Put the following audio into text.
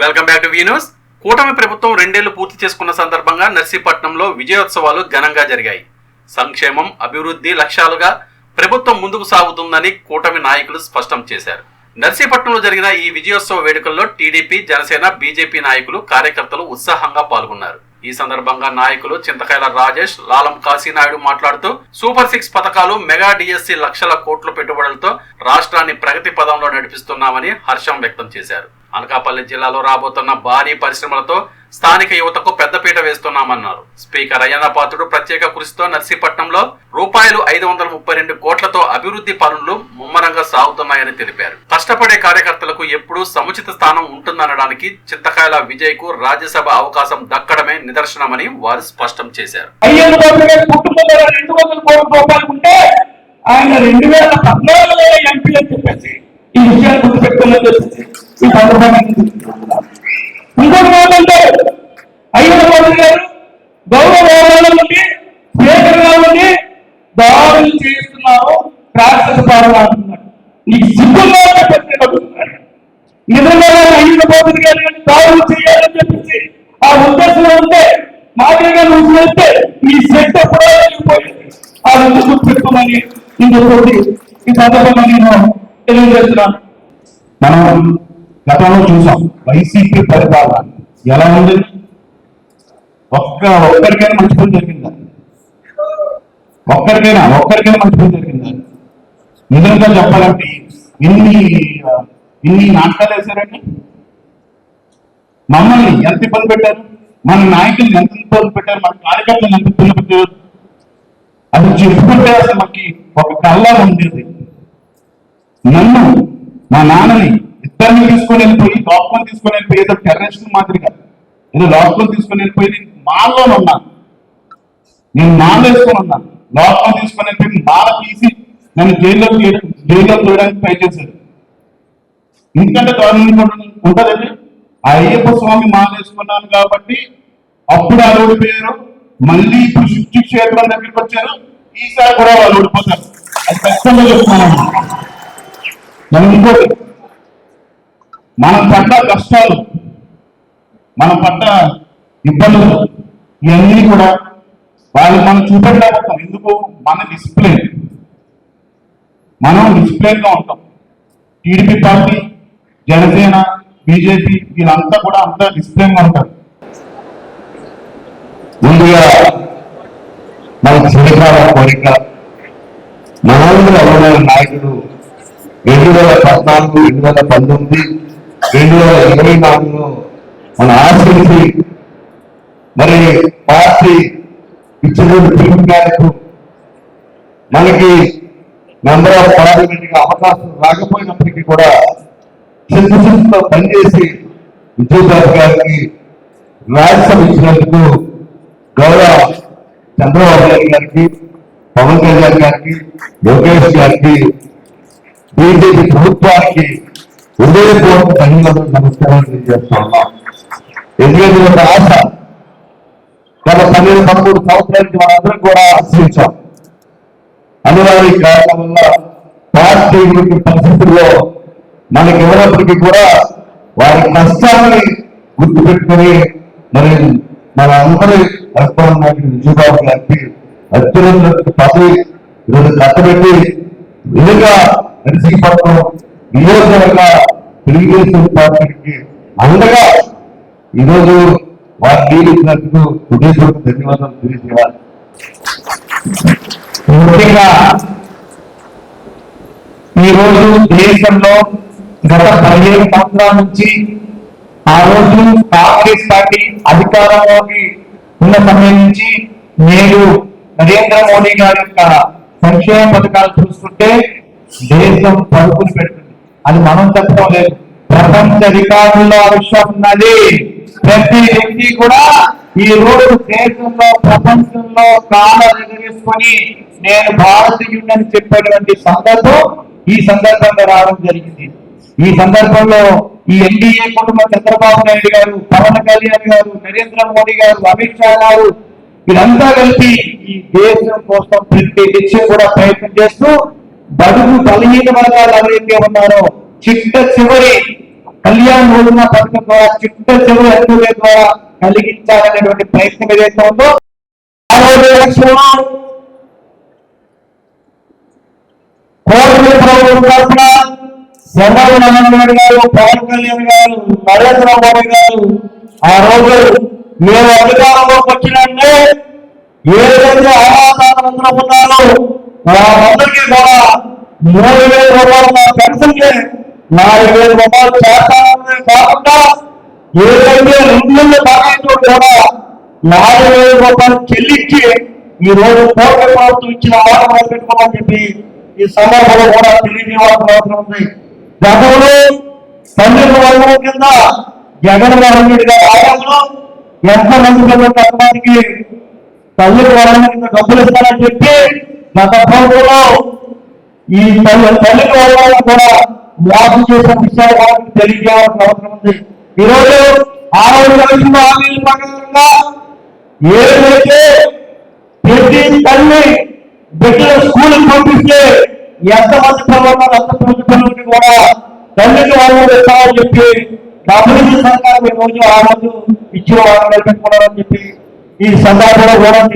Welcome back to V news. కూటమి ప్రభుత్వం 2 ఏళ్లు పూర్తి చేసుకున్న సందర్భంగా నర్సీపట్నంలో విజయోత్సవాలు ఘనంగా జరిగాయి. సంక్షేమం, అభివృద్ధి లక్ష్యాలుగా ప్రభుత్వం ముందుకు సాగుతుందని కూటమి నాయకులు స్పష్టం చేశారు. నర్సీపట్నంలో జరిగిన ఈ విజయోత్సవ వేడుకల్లో టీడీపీ, జనసేన, బీజేపీ నాయకులు, కార్యకర్తలు ఉత్సాహంగా పాల్గొన్నారు. ఈ సందర్భంగా నాయకులు చింతకాయల రాజేష్, లాలం కాశీనాయుడు మాట్లాడుతూ సూపర్ 6 పథకాలు, మెగా డిఎస్సి లక్షల కోట్ల పెట్టుబడులతో రాష్ట్రాన్ని ప్రగతి పదంలో నడిపిస్తున్నామని హర్షం వ్యక్తం చేశారు. అనకాపల్లి జిల్లాలో రాబోతున్న భారీ పరిశ్రమలతో స్థానిక యువతకు పెద్దపీట వేస్తున్నామన్నారు. స్పీకర్ అయ్యన్న పాత్రుడు ప్రత్యేక కృషితో నర్సీపట్నంలో రూపాయలు 532 కోట్లతో అభివృద్ధి పనులు ముమ్మరంగా సాగుతున్నాయని తెలిపారు. కష్టపడే కార్యకర్తలకు ఎప్పుడూ సముచిత స్థానం ఉంటుందనడానికి చింతకాయల విజయ్ కు రాజ్యసభ అవకాశం దక్కడమే నిదర్శనమని వారు స్పష్టం చేశారు. ఇంకోటి ఏంటంటే అయ్యన్న పాత్రుడు గారు గౌరవ నుండి స్పీకర్గా ఉండి దాడులు చేస్తున్నారు, రాక్షస పాలన అంటున్నారు. నీకు సిగ్గుగా నిజంగా అయ్యన్న పాత్రుడు గారు దాడులు చేయాలని చెప్పేసి ఆ ఉద్దేశంలో ఉంటే మాదిరిగా నువ్వు చేస్తే ఈ శక్తి ఎప్పుడో వెళ్ళిపోయింది. ఆ రోజు గుర్తుపెట్టుకోమని ఇంకొకటి ఈ సందర్భంగా నేను తెలియజేస్తున్నాను. మనం గతంలో చూసాం వైసీపీ పరిపాలన ఎలా ఉంది. ఒక్కరికైనా మంచి పని జరిగిందా? ఒక్కరికైనా మంచి పని జరిగిందా? నిజంగా చెప్పాలంటే ఇన్ని నాటకాలు వేశారండి. మమ్మల్ని ఎంత ఇబ్బంది పెట్టారు, మన నాయకులు ఎంత ఇబ్బంది పెట్టారు, మన కార్యకర్తలు ఎంత ఇబ్బంది పెట్టారు. అది చెప్పుకుంటే అసలు మనకి ఒక కళ్ళ ఉండేది. నన్ను, మా నాన్నని ఇద్దరిని తీసుకొని వెళ్ళిపోయి లాక్డౌన్ తీసుకొని వెళ్ళిపోయి ఏదో టెర్రరిస్ట్ మాదిరిగా ఏదో లాక్డౌన్ తీసుకొని వెళ్ళిపోయి నేను మాల్లో ఉన్నాను. వేసుకొని ఉన్నాను. లాక్డౌన్ తీసుకొని వెళ్ళిపోయి మాల తీసి నన్ను జైల్లో చేయడానికి ట్రై చేశారు. ఎందుకంటే గవర్నమెంట్ ఉంటుందండి. ఆ అయ్యప్ప స్వామి మాల వేసుకున్నాను కాబట్టి అప్పుడు వాళ్ళు ఓడిపోయారు. మళ్ళీ ఇప్పుడు శిక్ష క్షేత్రం దగ్గరికి వచ్చారు. ఈసారి కూడా వాళ్ళు ఓడిపోతారు. అది ఖచ్చితంగా చెప్తున్నాను. మనం ఇంకోటి, మనం పడ్డ కష్టాలు, మనం పడ్డ ఇబ్బందులు ఇవన్నీ కూడా వాళ్ళు మనం చూపెట్టలేకపోతాం. ఎందుకు? మన డిసిప్లిన్, మనం డిసిప్లిన్ గా ఉంటాం. టీడీపీ పార్టీ, జనసేన, బీజేపీ వీళ్ళంతా కూడా అంతా డిసిప్లిన్ గా ఉంటారు. ముందుగా మన చిరకాల కోరిక, మనందరూ అవ్వమైన నాయకుడు 2014, 2019, 2024లో మన ఆశించి మరి పార్టీ ఇచ్చిన పిలుపు మేరకు మనకి మెంబర్ ఆఫ్ పార్లమెంట్ గా అవకాశం రాకపోయినప్పటికీ కూడా చిత్తశుద్ధితో పనిచేసి విజయబాబు గారికి రాజ్యసభ ఇచ్చినందుకు గౌరవ చంద్రబాబు నాయుడు గారికి, పవన్ కళ్యాణ్ గారికి, లోకేష్ గారికి, బీజేపీ ప్రభుత్వానికి హృదయపూర్వక ధన్యవాదాలు, నమస్కారాలు తెలియజేస్తా ఉన్నాం. ఎందుకంటే ఒక ఆశ గత 12-13 సంవత్సరాల నుంచి మనందరం కూడా ఆశ్రయించాం. అనివార్య కారణం వల్ల పార్టీ పరిస్థితుల్లో మనకి ఇవ్వనప్పటికీ కూడా వారి కష్టాన్ని గుర్తుపెట్టుకుని మరి మన అందరి అభిప్రాయం విజయబాబు గారికి అత్యున్నత పదవి ఈరోజు కట్టబెట్టి నిజంగా నర్సీపట్నం నియోజకవర్గ తెలుగుదేశం పార్టీకి అండగా ఈరోజు వారు నియమించినందుకు హృదయపూర్వక ధన్యవాదాలు తెలియజేయాలి. ముఖ్యంగా ఈరోజు దేశంలో గత 15 సంవత్సరాల నుంచి ఆ రోజు కాంగ్రెస్ పార్టీ అధికారంలోకి ఉన్న సమయం నుంచి నేడు నరేంద్ర మోడీ గారి యొక్క సంక్షేమ పథకాలు చూసుకుంటే దేశం పరుగులు పెడుతుంది. అది మనం చెప్పడం లేదు, ప్రపంచ రికార్డుల్లో ఆ విషయం ఉన్నది. ప్రతి వ్యక్తి కూడా ఈ రోజు దేశంలో, ప్రపంచంలో కాళ్ళ ఎగరేసుకొని నేను భారతీయుడని చెప్పేటువంటి సందర్భం ఈ సందర్భంగా రావడం జరిగింది. ఈ సందర్భంలో ఈ ఎన్డీఏ కుటుంబం చంద్రబాబు నాయుడు గారు, పవన్ కళ్యాణ్ గారు, నరేంద్ర మోడీ గారు, అమిత్ షా గారు వీరంతా కలిపి ఈ దేశం కోసం ప్రతి విషయం కూడా ప్రయత్నం చేస్తూ బడుగు బలహీన వర్గాలు ఎవరైతే ఉన్నారో చిట్ట చివరి కళ్యాణ రోజున పథకం ద్వారా చిట్ట చివరి ఎన్నికల ద్వారా కలిగించాలనేటువంటి ప్రయత్నం ఏదైతే ఉందో ఆ రోజు ఎలక్షన్లో కోటి ప్రభుత్వం తరఫున చంద్రబాబు నాయుడు గారు, పవన్ కళ్యాణ్ గారు, నరేంద్ర మోడీ గారు ఆ రోజు మేము అధికారంలోకి వచ్చినంటే ఏదైతే అనాథాలందరూ ఉన్నారో వాళ్ళందరికీ కూడా 3,000 రూపాయల పెన్షన్కి 4,000 రూపాయలు చేస్తాననే కాకుండా ఏదైతే 2 బాధ్యతలు కూడా 4,000 రూపాయలు చెల్లించి ఈ రోజు కోట్ల ప్రభుత్వం ఇచ్చిన మాట పెట్టుకోమని చెప్పి ఈ సందర్భంలో కూడా తెలియజేయాల్సిన అవసరం ఉంది. గతంలో పన్నెండు వందల కింద జగన్మోహన్ రెడ్డి గారి ఆయంలో ఎంతమంది ఎంతమందికి తల్లికి వాళ్ళ కింద డబ్బులు ఇస్తారని చెప్పి గత ప్రభుత్వంలో ఈ తల్లికి వాళ్ళ కూడా మోసం చేసిన విషయాలు వాళ్ళకి తెలియజేయాల్సిన అవసరం ఉంది. ఈరోజు ఆ రోజు కలిసిన హామీల ప్రకారంగా ఏదైతే ప్రతి తల్లి బిడ్డలు స్కూల్కి పంపిస్తే ఎంతమంది పిల్లలు అంత ప్రతి పిల్లలకి కూడా తల్లికి వాళ్ళు ఇస్తామని చెప్పి డబ్బులు సర్కారు ఈ రోజు ఆ రోజు ఇచ్చిన వాళ్ళు పెట్టుకున్నారని చెప్పి ఈ సందర్భంలో కూడా